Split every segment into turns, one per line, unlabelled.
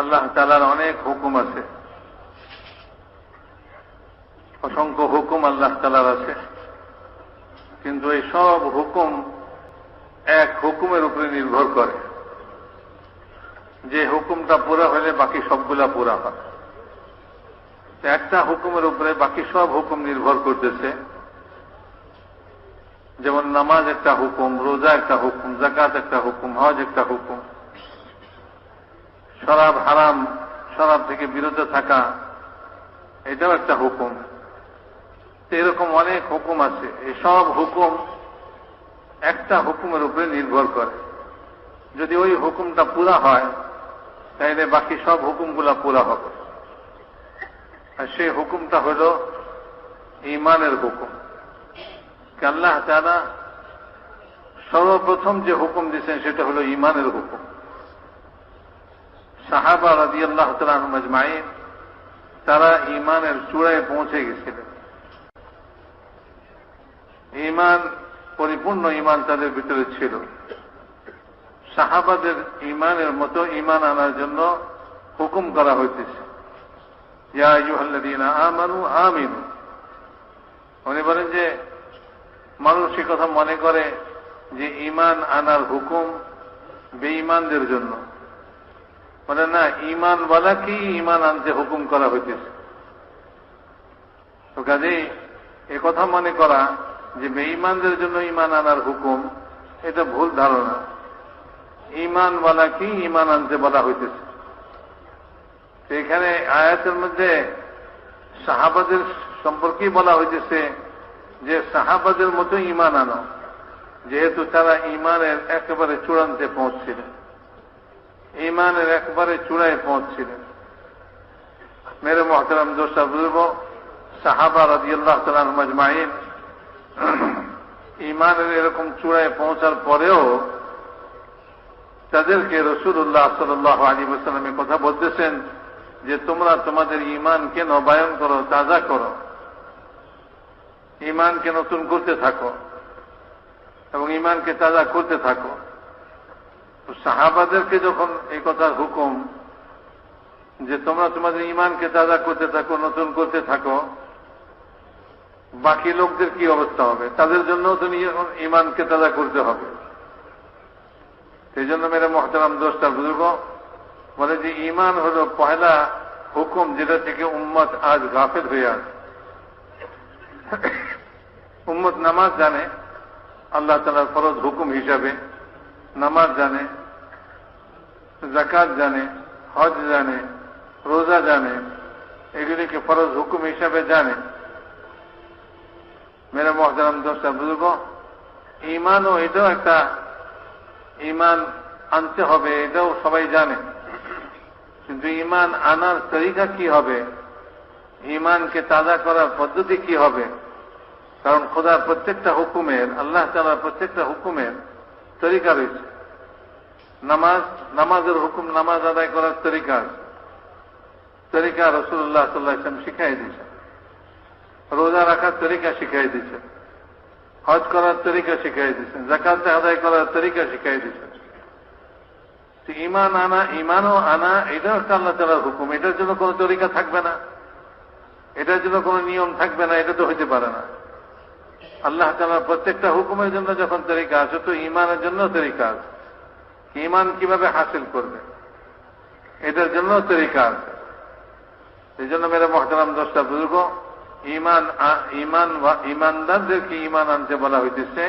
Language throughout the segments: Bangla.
আল্লাহ তাআলার অনেক হুকুম আছে, অসংখ্য হুকুম আল্লাহ তাআলার আছে, কিন্তু এই সব হুকুম এক হুকুমের উপরে নির্ভর করে, যে হুকুমটা পুরা হলে বাকি সবগুলা পুরা হয়। একটা হুকুমের উপরে বাকি সব হুকুম নির্ভর করতেছে। যেমন নামাজ একটা হুকুম, রোজা একটা হুকুম, যাকাত একটা হুকুম, হজ একটা হুকুম, শরাব হারাম, শরাব থেকে বিরত থাকা এটাও একটা হুকুম। এরকম অনেক হুকুম আছে। এই সব হুকুম একটা হুকুমের উপরে নির্ভর করে। যদি ওই হুকুমটা পুরা হয় তাহলে বাকি সব হুকুমগুলা পুরা হবে। আর সেই হুকুমটা হল ঈমানের হুকুম। আল্লাহ তাআলা সর্বপ্রথম যে হুকুম দিয়েছেন সেটা হল ঈমানের হুকুম। সাহাবা রাদিয়াল্লাহু তাআলা আনহুম আজমাইন তারা ঈমানের চূড়ায় পৌঁছে গেছিলেন। ঈমান, পরিপূর্ণ ঈমান তাদের ভিতরে ছিল। সাহাবাদের ঈমানের মতো ঈমান আনার জন্য হুকুম করা হইতেছে, ইয়া আইয়ুহাল্লাযীনা আমানু আমিনু। উনি বলেন যে মানুষ এ কথা মনে করে যে ঈমান আনার হুকুম বেঈমানদের জন্য। বলে না, ঈমানওয়ালা কি ঈমান আনতে হুকুম করা হইতেছে। তো কাজেই এ কথা মনে করা যে বেঈমানদের জন্য ঈমান আনার হুকুম, এটা ভুল ধারণা। ঈমানওয়ালা কি ঈমান আনতে বলা হইতেছে। এখানে আয়াতের মধ্যে সাহাবাদের সম্পর্কেই বলা হইতেছে যে সাহাবাদের মতো ঈমান আনো, যেহেতু তারা ঈমানের একেবারে চূড়ান্তে পৌঁছছিলেন, ঈমানের একেবারে চূড়ায় পৌঁছছিলেন। মেরে মুহতারাম দোস্ত বুজুর্গ, সাহাবা রাদিয়াল্লাহু তাআলা আনহুম আজমাইন ঈমানের এরকম চূড়ায় পৌঁছার পরেও তাদেরকে রাসূলুল্লাহ সাল্লাল্লাহু আলাইহি ওয়াসাল্লাম কথা বলতেছেন যে তোমরা তোমাদের ঈমানকে নবায়ন করো, তাজা করো, ঈমানকে নতুন করতে থাকো এবং ঈমানকে তাজা করতে থাকো। সাহাবাদেরকে যখন এই কথার হুকুম যে তোমরা তোমাদের ঈমানকে তাজা করতে থাকো, নতুন করতে থাকো, বাকি লোকদের কি অবস্থা হবে? তাদের জন্য তো ঈমানকে তাজা করতে হবে। সেই জন্য মেরে মুহতারাম দোস্ত বুজুর্গ বলে যে ঈমান হল পহেলা হুকুম, যেটা থেকে উম্মত আজ গাফিল হয়ে আছে। উম্মত নামাজ জানে, আল্লাহ তাআলার ফরজ হুকুম হিসাবে নামাজ জানে, যাকাত জানে, হজ জানে, রোজা জানে, এগুলিকে ফরজ হুকুম হিসাবে জানে। মেরে মুহতারাম দোস্ত বুজুর্গ, ঈমানও এটাও একটা, ঈমান আনতে হবে, এটাও সবাই জানে। কিন্তু ঈমান আনার তরিকা কি হবে, ঈমানকে তাজা করার পদ্ধতি কি হবে? কারণ খোদার প্রত্যেকটা হুকুমের, আল্লাহ তাআলার প্রত্যেকটা হুকুমের তরিকা রয়েছে। নামাজের হুকুম, নামাজ আদায় করার তরিকা আছে, তরিকা রাসূলুল্লাহ সাল্লাল্লাহু আলাইহি ওয়াসাল্লাম শিখাই দিয়েছেন। রোজা রাখার তরিকা শিখাই দিয়েছেন, হজ করার তরিকা শিখাই দিয়েছেন, যাকাত আদায় করার তরিকা শিখাই দিয়েছেন। ঈমান আনা, ঈমানও আনা, এটাও একটা আল্লাহ তাআলার হুকুম। এটার জন্য কোনো তরিকা থাকবে না, এটার জন্য কোনো নিয়ম থাকবে না, এটা তো হইতে পারে না। আল্লাহ তাআলার প্রত্যেকটা হুকুমের জন্য যখন তরিকা আছে, তো ঈমানের জন্য তরিকা আছে। ঈমান কিভাবে হাসিল করবে, এটার জন্য তরিকা আছে। এই জন্য মেরে মুহতারাম দোস্ত বুজুর্গ, ঈমানদারদেরকে ঈমান আনতে বলা হইতেছে।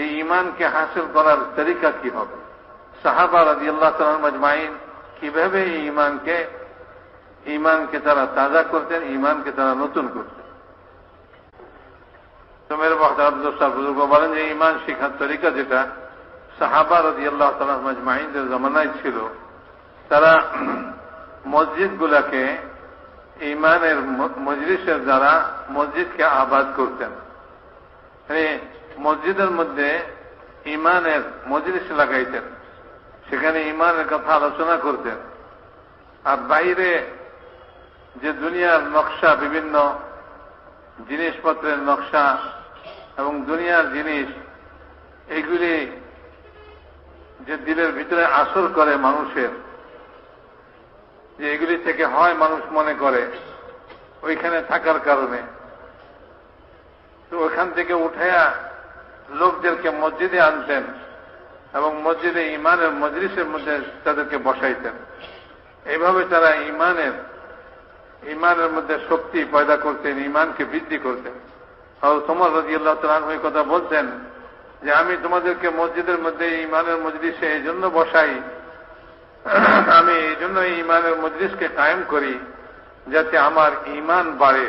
এই ঈমানকে হাসিল করার তরিকা কি হবে? সাহাবা রাদিয়াল্লাহু তাআলা আনহুম আজমাইন কিভাবে এই ঈমানকে তারা তাজা করতেন, ঈমানকে তারা নতুন করতেন। তো মেরে মুহতারাম দোস্ত বুজুর্গ বলেন যে ঈমান শিখার তরিকা যেটা সাহাবা রাদিয়াল্লাহু তাআলা আনহুম আজমাইনদের জামানায় ছিল, তারা মসজিদগুলোকে ঈমানের মজলিসের দ্বারা মসজিদকে আবাদ করতেন। মসজিদের মধ্যে ঈমানের মজলিস লাগাইতেন, সেখানে ঈমানের কথা আলোচনা করতেন। আর বাইরে যে দুনিয়ার নকশা, বিভিন্ন জিনিসপত্রের নকশা এবং দুনিয়ার জিনিস, এগুলি যে দিলের ভিতরে আসর করে মানুষের, যে এগুলি থেকে হয় মানুষ মনে করে ওইখানে থাকার কারণে, তো ওইখান থেকে উঠাইয়া লোকদেরকে মসজিদে আনতেন এবং মসজিদে ইমানের মজলিসের মধ্যে তাদেরকে বসাইতেন। এইভাবে তারা ইমানের মধ্যে শক্তি পয়দা করতেন, ইমানকে বৃদ্ধি করতেন। হযরত ওমর রাদিয়াল্লাহু তাআলা আনহু এই কথা বলতেন যে আমি তোমাদেরকে মসজিদের মধ্যে ইমানের মজলিসে এই জন্য বসাই, আমি এই জন্য ইমানের মজলিসকে কায়েম করি যাতে আমার ইমান বাড়ে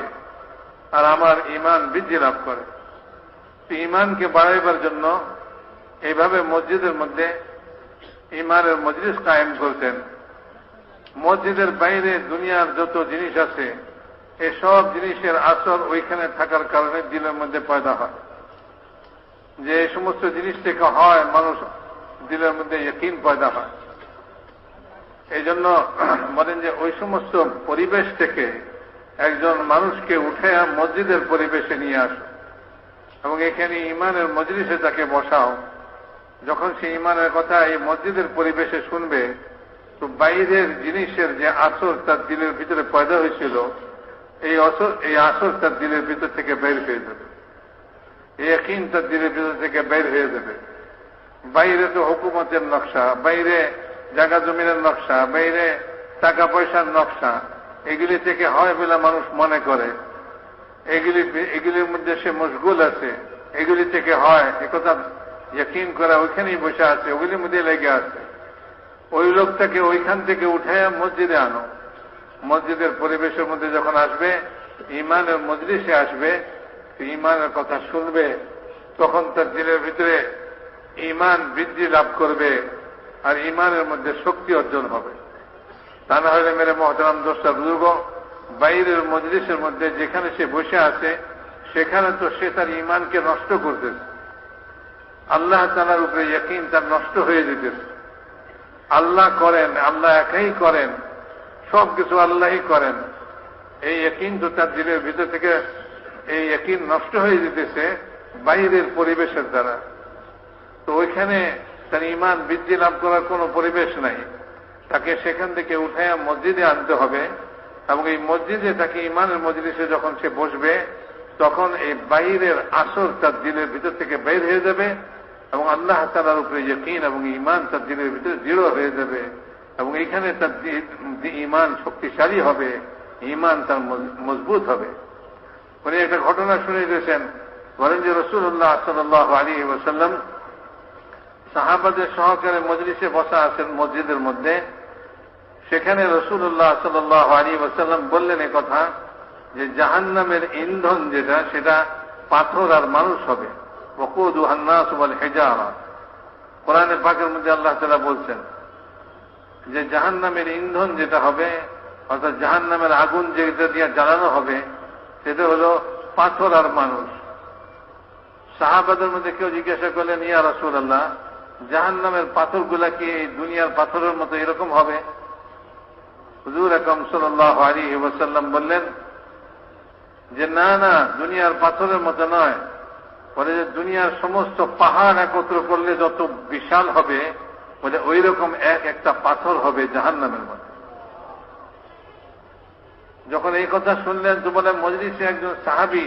আর আমার ইমান বৃদ্ধি লাভ করে। ইমানকে বাড়াইবার জন্য এইভাবে মসজিদের মধ্যে ইমানের মজলিস কায়েম করতেন। মসজিদের বাইরে দুনিয়ার যত জিনিস আছে এসব জিনিসের আসর ওইখানে থাকার কারণে দিলের মধ্যে পয়দা হয়। যে এই সমস্ত জিনিস থেকে হয় মানুষ দিলের মধ্যে ইয়াকিন পয়দা হয়। এই জন্য বলেন যে ওই সমস্ত পরিবেশ থেকে একজন মানুষকে উঠে মসজিদের পরিবেশে নিয়ে আসো এবং এখানে ইমানের মজলিসে তাকে বসাও। যখন সে ইমানের কথা এই মসজিদের পরিবেশে শুনবে তো বাইরের জিনিসের যে আসর তার দিলের ভিতরে পয়দা হয়েছিল এই আসর তার দিলের ভিতর থেকে বের হয়ে যাবে, এই ইয়াকিন তার দিলের ভিতর থেকে বের হয়ে যাবে। বাইরে তো হুকুমতের নকশা, বাইরে জায়গা জমিনের নকশা, বাইরে টাকা পয়সার নকশা, এগুলি থেকে হয় বলে মানুষ মনে করে, এগুলির মধ্যে সে মশগুল আছে, এগুলি থেকে হয় একথা ইয়াকিন করা ওইখানেই বসে আছে, ওগুলির মধ্যে লেগে আছে। ওই লোকটাকে ওইখান থেকে উঠে মসজিদে আনো। মসজিদের পরিবেশের মধ্যে যখন আসবে, ইমানের মজলিসে আসবে, ইমানের কথা শুনবে, তখন তার দিলের ভিতরে ইমান বৃদ্ধি লাভ করবে আর ইমানের মধ্যে শক্তি অর্জন হবে। তা না হলে মেরে মহতারাম দোস্তা বুজুর্গ, বাইরের মজলিসের মধ্যে যেখানে সে বসে আছে সেখানে তো সে তার ইমানকে নষ্ট করতেছে, আল্লাহ তাআলার উপরে ইয়াকিন তার নষ্ট হয়ে যেতেছে। আল্লাহ করেন, আল্লাহ একাই করেন, সবকিছু আল্লাহই করেন, এই ইয়াকিন তো তার দিলের ভিতর থেকে এই ইয়াকিন নষ্ট হয়ে যেতেছে বাইরের পরিবেশের দ্বারা। তো ওইখানে তার ইমান বৃদ্ধি লাভ করার কোনো পরিবেশ নাই, তাকে সেখান থেকে উঠে মসজিদে আনতে হবে এবং এই মসজিদে তাকে ইমানের মজলিসে যখন সে বসবে তখন এই বাইরের আসর তার দিলের ভিতর থেকে বের হয়ে যাবে এবং আল্লাহ তাআলার উপরে ইয়াকিন এবং ইমান তার দিলের ভিতরে দৃঢ় হয়ে যাবে এবং এইখানে তার ইমান শক্তিশালী হবে, ইমান তার মজবুত হবে। উনি একটা ঘটনা শুনে দিয়েছেন, বলেন যে রাসূলুল্লাহ সাল্লাল্লাহু আলাইহি ওয়াসাল্লাম সাহাবাদের সহকারে মজলিসে বসা আছেন মসজিদের মধ্যে। সেখানে রাসূলুল্লাহ সাল্লাল্লাহু আলাইহি ওয়াসাল্লাম বললেন এই কথা যে জাহান্নামের ইন্ধন যেটা সেটা পাথর আর মানুষ হবে। ওয়াকুদুহান নাস ওয়াল হিজারা, কোরআনে পাকের মধ্যে আল্লাহ তাআলা বলছেন যে জাহান্নামের ইন্ধন যেটা হবে, অর্থাৎ জাহান্নামের আগুন যেটা দিয়ে জ্বালানো হবে সেটা হলো পাথর আর মানুষ। সাহাবাদের মধ্যে কেউ জিজ্ঞাসা করলেন, ইয়া রাসূলুল্লাহ, জাহান্নামের পাথরগুলা কি এই দুনিয়ার পাথরের মতো এরকম হবে? হুজুর আকরাম সাল্লাল্লাহু আলাইহি ওয়াসাল্লাম বললেন যে না না, দুনিয়ার পাথরের মতো নয়, বলে যে দুনিয়ার সমস্ত পাহাড় একত্র করলে যত বিশাল হবে বলে ওই রকম একটা পাথর হবে জাহান্নামের মধ্যে। যখন এই কথা শুনলেন তো বলে মজলিসে একজন সাহাবী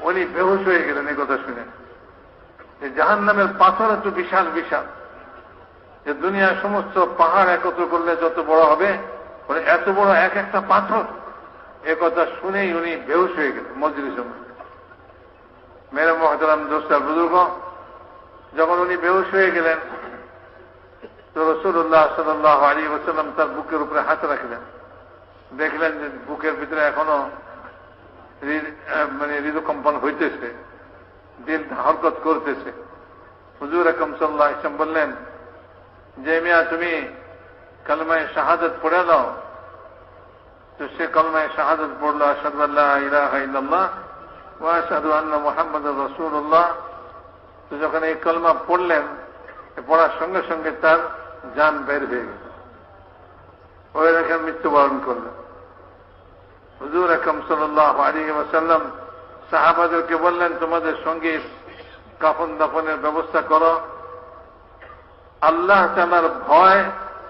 উনি বেহুশ হয়ে গেলেন এই কথা শুনে, যে জাহান্নামের পাথর এত বিশাল বিশাল যে দুনিয়ার সমস্ত পাহাড় একত্র করলে যত বড় হবে বলে এত বড় একটা পাথর। এ কথা শুনেই উনি বেহুশ হয়ে গেলেন মজলিসের মধ্যে। মেরে মহতারাম দোস্তার বুজুর্গ, যখন উনি বেহুশ হয়ে গেলেন তো রাসূলুল্লাহ সাল্লাল্লাহু আলাইহি ওয়াসাল্লাম তার বুকের উপরে হাত রাখলেন। দেখলেন যে বুকের ভিতরে এখনো হৃদকম্পন হইতেছে, দিল হরকত করতেছে। হুজুর আকরাম সাল্লাল্লাহু আলাইহি ওয়াসাল্লাম বললেন যে মিয়া তুমি কালেমায়ে শাহাদাত পড়ে নাও। তো সে কালেমায়ে শাহাদাত পড়ল, আশহাদু আল্লা ইলাহা ইল্লাল্লাহ ওয়া আশহাদু আন্না মুহাম্মাদুর রাসূলুল্লাহ। তো যখন এই কালেমা পড়লেন, পড়ার সঙ্গে সঙ্গে তার জান বের হয়ে গেল, ওই রেখে মৃত্যুবরণ করলেন। হুজুর আকরাম সাল্লাল্লাহু আলাইহি ওয়াসাল্লাম সাহাবাদেরকে বললেন তোমাদের সঙ্গে কাফন দাফনের ব্যবস্থা করো। আল্লাহ তাআলার ভয়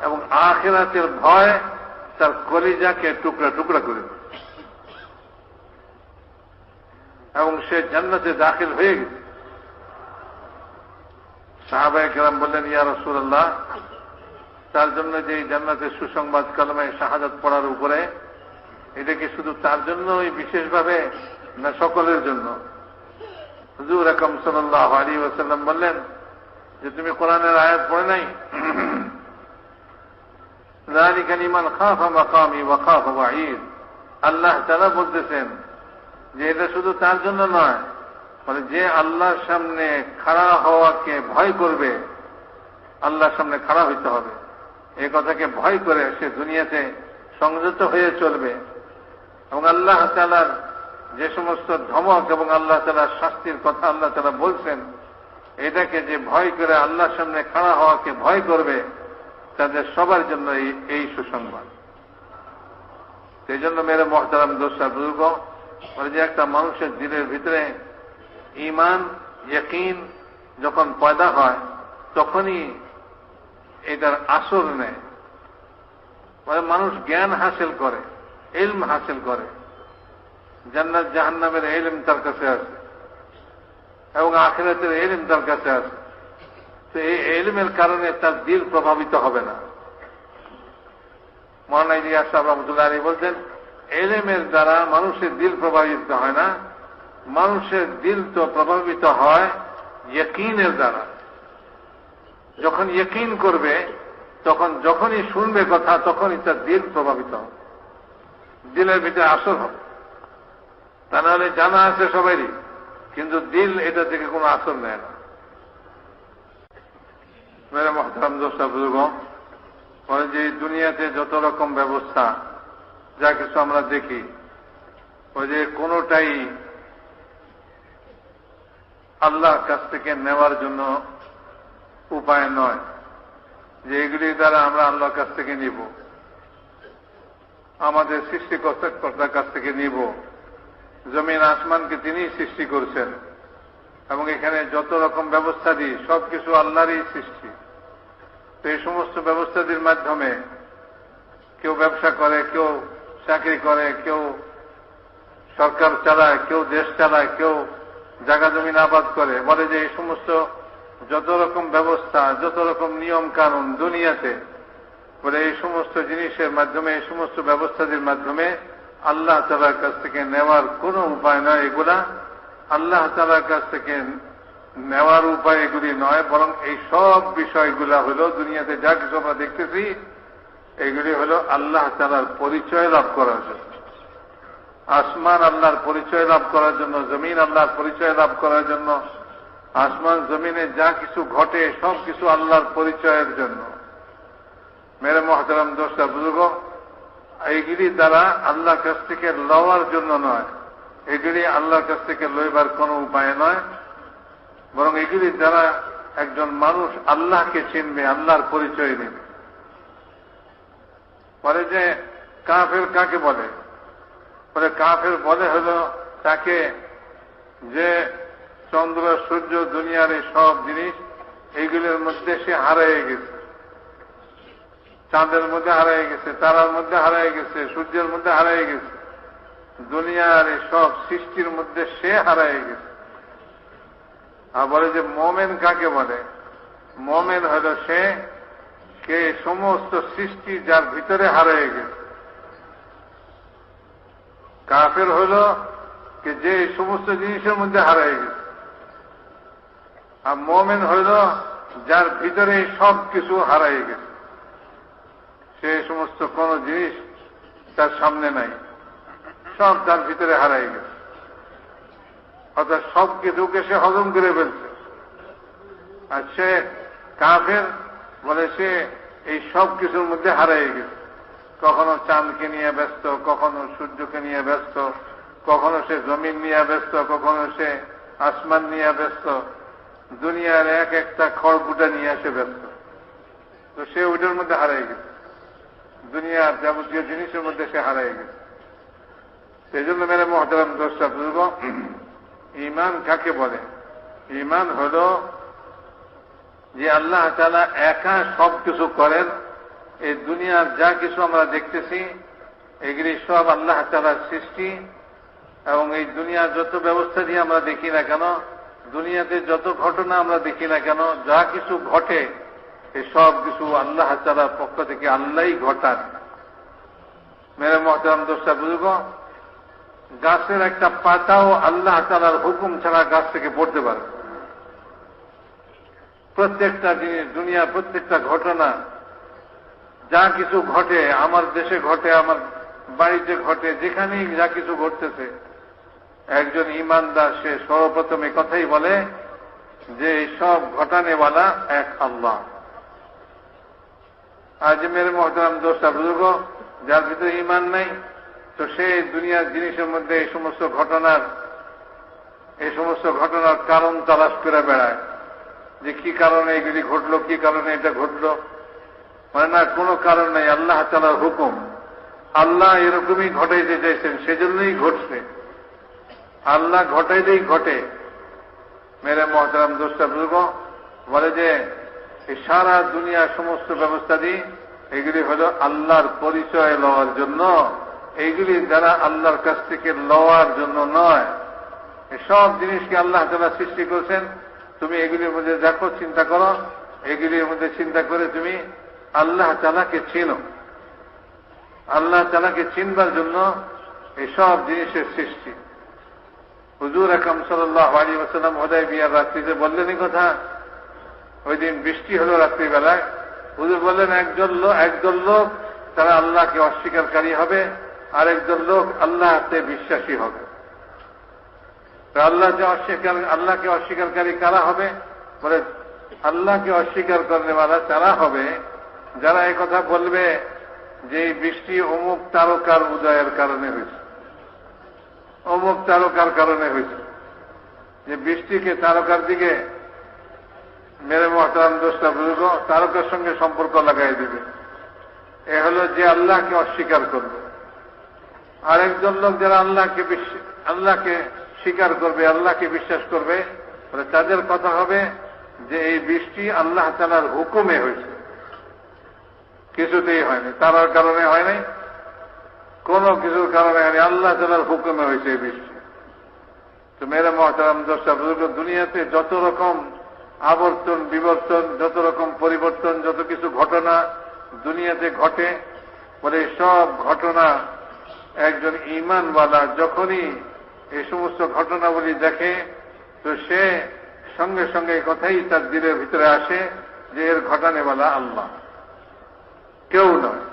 এবং আখিরাতের ভয় তার কলিজাকে টুকরা টুকরা করে দিল এবং সে জান্নাতে দাখিল হয়ে গেছে। সাহাবায়ে কেরাম বললেন, ইয়া রাসূলুল্লাহ, তার জন্য যে এই জান্নাতের সুসংবাদ কালেমায়ে শাহাদাত পড়ার উপরে, এটা কি শুধু তার জন্যই বিশেষভাবে না সকলের জন্য? হুজুর আকরাম সাল্লাল্লাহু আলাইহি ওয়াসাল্লাম বললেন যে তুমি কোরআনের আয়াত পড়ে নাই, যালিকা লিমান খাফা মাকামি ওয়া খাফা ওয়াঈদ। আল্লাহ তাআলা বলতেছেন যে এটা শুধু তার জন্য নয়, মানে যে আল্লাহর সামনে খাড়া হওয়াকে ভয় করবে, আল্লাহর সামনে খাড়া হইতে হবে, এই কথাকে ভয় করে সে দুনিয়াতে সংযত হয়ে চলবে এবং আল্লাহ তাআলার যে সমস্ত ধমক এবং আল্লাহ তাআলার শাস্তির কথা আল্লাহ তাআলা বলছেন, এটাকে যে ভয় করে আল্লাহর সামনে খাড়া হওয়াকে ভয় করবে, তাদের সবার জন্য এই সুসংবাদ। সেই জন্য মেরে মহতারাম দোস্ত বুজুর্গ, যে একটা মানুষের দিলের ভিতরে ঈমান ইয়াকিন যখন পয়দা হয়, তখনই এটার আসর নেয়। মানে মানুষ জ্ঞান হাসিল করে, ইলম হাসিল করে, জান্নাত জাহান্নামের ইলম তার কাছে আছে এবং আখিরাতের ইলম তার কাছে আছে। তো এই ইলমের কারণে তার দিল প্রভাবিত হবে না। মাওলানা ইলিয়াস সাহেব রাহমাতুল্লাহ আলাইহি বলতেন, ইলমের দ্বারা মানুষের দিল প্রভাবিত হয় না, মানুষের দিল তো প্রভাবিত হয় ইয়াকিনের দ্বারা। যখন ইয়াকিন করবে, তখন যখনই শুনবে কথা, তখনই তার দিল প্রভাবিত হবে, দিলের ভিতরে আসর হবে। তা নাহলে জানা আছে সবারই, কিন্তু দিল এটা থেকে কোনো আসর নেয় না। মেরে মহতারাম দোস্ত বুজুর্গ, বলে যে দুনিয়াতে যত রকম ব্যবস্থা যা কিছু আমরা দেখি, ওই যে কোনোটাই আল্লাহর কাছ থেকে নেওয়ার জন্য উপায় নয় যে এগুলির দ্বারা আমরা আল্লাহর কাছ থেকে নিব, আমাদের সৃষ্টিকর্তার কাছ থেকে নিব। জমিন আসমানকে তিনি সৃষ্টি করছেন এবং এখানে যত রকম ব্যবস্থা দিই সবকিছু আল্লাহরই সৃষ্টি। তো এই সমস্ত ব্যবস্থাদির মাধ্যমে কেউ ব্যবসা করে, কেউ চাকরি করে, কেউ সরকার চালায়, কেউ দেশ চালায়, কেউ জায়গা জমিন আবাদ করে। বলে যে এই সমস্ত যত রকম ব্যবস্থা, যত রকম নিয়ম কানুন দুনিয়াতে, বলে এই সমস্ত জিনিসের মাধ্যমে, এই সমস্ত ব্যবস্থাদের মাধ্যমে আল্লাহ তাআলার কাছ থেকে নেওয়ার কোনো উপায় নয়। এগুলা আল্লাহ তাআলার কাছ থেকে নেওয়ার উপায় এগুলি নয়, বরং এই সব বিষয়গুলা হলো দুনিয়াতে যা কিছু আমরা দেখতেছি, এগুলি হলো আল্লাহ তাআলার পরিচয় লাভ করার জন্য। আসমান আল্লাহর পরিচয় লাভ করার জন্য, জমিন আল্লাহর পরিচয় লাভ করার জন্য, আসমান জমিনে যা কিছু ঘটে সব কিছু আল্লাহর পরিচয়ের জন্য। মেরে মহতারাম দোস্ত বুজুর্গ, এইগুলি দ্বারা আল্লাহর কাছ থেকে লওয়ার জন্য নয়, এগুলি আল্লাহর কাছ থেকে লইবার কোনো উপায় নয়, বরং এগুলির দ্বারা একজন মানুষ আল্লাহকে চিনবে, আল্লাহর পরিচয় নেবে। বলে যে কাফের কাকে বলে? বলে কাফের বলে হলো তাকে যে চন্দ্র সূর্য দুনিয়ার এই সব জিনিস এইগুলির মধ্যে সে হারিয়ে গেছে, চাঁদের মধ্যে হারিয়ে গেছে, তারার মধ্যে হারিয়ে গেছে, সূর্যের মধ্যে হারিয়ে গেছে, দুনিয়ার এই সব সৃষ্টির মধ্যে সে হারিয়ে গেছে। আর বলে যে মোমেন কাকে বলে? মোমেন হল সে কে সমস্ত সৃষ্টি যার ভিতরে হারিয়ে গেছে। কাফের হল যে এই সমস্ত জিনিসের মধ্যে হারিয়ে গেছে, আর মোমেন হইল যার ভিতরে সব কিছু হারিয়ে গেছে, সে সমস্ত কোন জিনিস তার সামনে নাই, সব তার ভিতরে হারিয়ে গেছে, অর্থাৎ সব কিছুকে সে হজম করে ফেলছে। আর সে কাফের বলে সে এই সব কিছুর মধ্যে হারিয়ে গেছে, কখনো চাঁদকে নিয়ে ব্যস্ত, কখনো সূর্যকে নিয়ে ব্যস্ত, কখনো সে জমিন নিয়ে ব্যস্ত, কখনো সে আসমান নিয়ে ব্যস্ত, দুনিয়ার এক একটা খড়কুটা নিয়ে আসে ব্যস্ত। তো সে ওইটার মধ্যে হারিয়ে গেছে, দুনিয়ার যাবতীয় জিনিসের মধ্যে সে হারিয়ে গেছে। সেই জন্য মেরে মহতারাম দোস্ত বুজুর্গ, ঈমান কাকে বলে? ঈমান হল যে আল্লাহ তাআলা একা সব কিছু করেন এই দুনিয়ার যা কিছু আমরা দেখতেছি এগুলি সব আল্লাহ তাআলার সৃষ্টি, এবং এই দুনিয়ার যত ব্যবস্থা দিয়ে আমরা দেখি না কেন, দুনিয়াতে যত ঘটনা আমরা দেখি না কেন, যা কিছু ঘটে এই সব কিছু আল্লাহ তাআলার পক্ষ থেকে আল্লাহই ঘটান। মেরে মহতারাম দোস্তা বুজুর্গ, গাছের একটা পাতাও আল্লাহ তাআলার হুকুম ছাড়া গাছ থেকে পড়তে পারে। প্রত্যেকটা জিনিস, দুনিয়ার প্রত্যেকটা ঘটনা যা কিছু ঘটে, আমার দেশে ঘটে, আমার বাড়িতে ঘটে, যেখানেই যা কিছু ঘটতেছে, একজন ইমানদার সে সর্বপ্রথম এই কথাই বলে যে সব ঘটানেওয়ালা এক আল্লাহ। আজ মেরে মহতারাম দোস্তা বুজুর্গ, যার ভিতরে ইমান নাই, তো সে দুনিয়ার জিনিসের মধ্যে এই সমস্ত ঘটনার কারণ তালাশ করে বেড়ায়, যে কি কারণে এগুলি ঘটলো, কি কারণে এটা ঘটলো। মানে না, কোনো কারণ নাই, আল্লাহ তাআলার হুকুম, আল্লাহ এরকমই ঘটাইতে চাইছেন, সেজন্যই ঘটছে, আল্লাহ ঘটাইলেই ঘটে। মেরে মহতারাম দোস্তা বুজুর্গ বলে যে এই সারা দুনিয়ার সমস্ত ব্যবস্থা দিয়ে এগুলি হল আল্লাহর পরিচয় লওয়ার জন্য, এইগুলি যারা আল্লাহর কাছ থেকে লওয়ার জন্য নয়। সব জিনিসকে আল্লাহ তাআলা সৃষ্টি করেছেন, তুমি এগুলির মধ্যে দেখো, চিন্তা করো, এগুলির মধ্যে চিন্তা করে তুমি আল্লাহ তাআলাকে চিনো। আল্লাহ তাআলাকে চিনবার জন্য এই সব জিনিসের সৃষ্টি। হুজুর আকরাম সাল্লাল্লাহু আলাইহি ওয়াসাল্লাম হুদায়বিয়ার রাত্রিতে বললেন এই কথা। ওই দিন বৃষ্টি হলো রাত্রিবেলায়। হুজুর বললেন একদল লোক তারা আল্লাহকে অস্বীকারী হবে, আর একদল লোক আল্লাহতে বিশ্বাসী হবে। আল্লাহকে অস্বীকারী কারা হবে? বলে আল্লাহকে অস্বীকার করেনেওয়ালা তারা হবে যারা এই কথা বলবে যে এই বৃষ্টি অমুক তারকার উদয়ের কারণে হয়েছে, অমুক তারকার কারণে হয়েছে। যে বৃষ্টিকে তারকার দিকে, মেরে মহতারাম দোস্তা বুজুর্গ, তারকার সঙ্গে সম্পর্ক লাগাই দেবে। এ হলো যে আল্লাহকে অস্বীকার করবে। আরেকজন লোক যারা আল্লাহকে স্বীকার করবে, আল্লাহকে বিশ্বাস করবে, তাদের কথা হবে যে এই বৃষ্টি আল্লাহ তাআলার হুকুমে হয়েছে, কিছুতেই হয়নি, তারার কারণে হয় নাই, কোন কিছুর কারণে হয়নি, আল্লাহ তাআলার হুকুমে হয়েছে এই বৃষ্টি। তো মেরে মহতারাম দোস্তা বুজুর্গ, দুনিয়াতে যত রকম আবর্তন বিবর্তন, যত রকম পরিবর্তন, যত কিছু ঘটনা দুনিয়াতে ঘটে, বলে সব ঘটনা একজন ঈমানওয়ালা যখনই এই সমস্ত ঘটনাবলী দেখে, তো সে সঙ্গে সঙ্গে কথাই তার দিলের ভিতরে আসে যে এর ঘটানেওয়ালা আল্লাহ, কেউ নয়।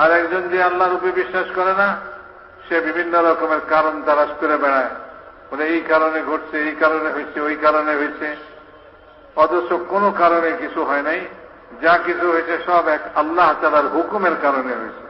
আর একজন যে আল্লাহর উপরে বিশ্বাস করে না, সে বিভিন্ন রকমের কারণ তালাশ করে বেড়ায়, বলে এই কারণে ঘটছে, এই কারণে হয়েছে, ওই কারণে হয়েছে, অথচ কোনো কারণে কিছু হয় নাই, যা কিছু হয়েছে সব এক আল্লাহ তাআলার হুকুমের কারণে হয়েছে।